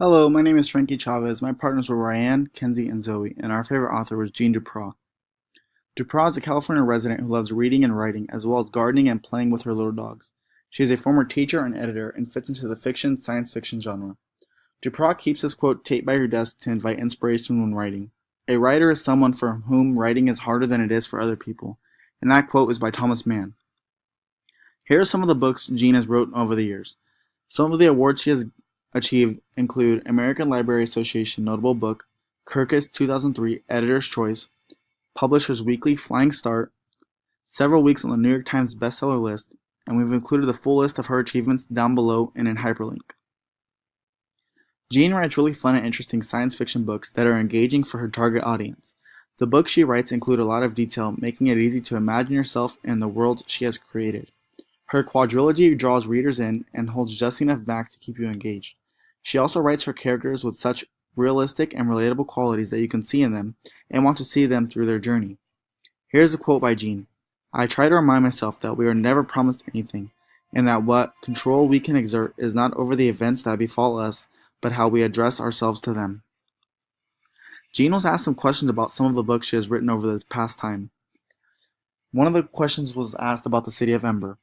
Hello, my name is Frankie Chavez. My partners were Ryan, Kenzie, and Zoe, and our favorite author was Jeanne Duprau. Duprau is a California resident who loves reading and writing, as well as gardening and playing with her little dogs. She is a former teacher and editor and fits into the fiction science fiction genre. Duprau keeps this quote taped by her desk to invite inspiration when writing. A writer is someone for whom writing is harder than it is for other people, and that quote is by Thomas Mann. Here are some of the books Jeanne has written over the years. Some of the awards she has achieved include American Library Association Notable Book, Kirkus 2003 Editor's Choice, Publishers Weekly Flying Start, several weeks on the New York Times bestseller list, and we've included the full list of her achievements down below and in hyperlink. Jeanne writes really fun and interesting science fiction books that are engaging for her target audience. The books she writes include a lot of detail, making it easy to imagine yourself in the worlds she has created. Her quadrilogy draws readers in and holds just enough back to keep you engaged. She also writes her characters with such realistic and relatable qualities that you can see in them and want to see them through their journey. Here's a quote by Jeanne. I try to remind myself that we are never promised anything, and that what control we can exert is not over the events that befall us, but how we address ourselves to them. Jeanne was asked some questions about some of the books she has written over the past time. One of the questions was asked about the City of Ember.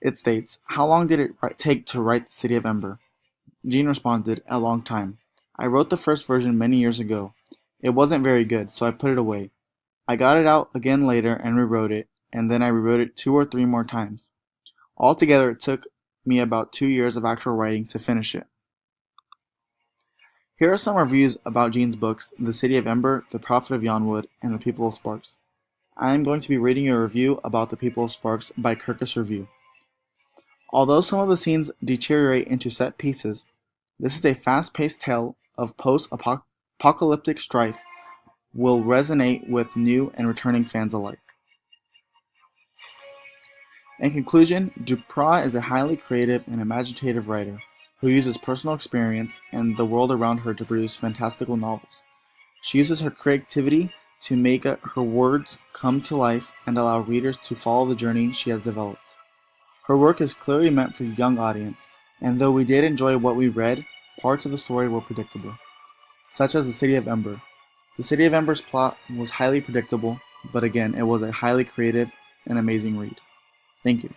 It states, how long did it take to write the City of Ember? Jeanne responded, a long time. I wrote the first version many years ago. It wasn't very good, so I put it away. I got it out again later and rewrote it, and then I rewrote it 2 or 3 more times. Altogether, it took me about 2 years of actual writing to finish it. Here are some reviews about Jeanne's books, The City of Ember, The Prophet of Yonwood, and The People of Sparks. I am going to be reading a review about The People of Sparks by Kirkus Review. Although some of the scenes deteriorate into set pieces, this is a fast-paced tale of post-apocalyptic strife will resonate with new and returning fans alike. In conclusion, Duprau is a highly creative and imaginative writer who uses personal experience and the world around her to produce fantastical novels. She uses her creativity to make her words come to life and allow readers to follow the journey she has developed. Her work is clearly meant for a young audience, and though we did enjoy what we read, parts of the story were predictable, such as the City of Ember. The City of Ember's plot was highly predictable, but again, it was a highly creative and amazing read. Thank you.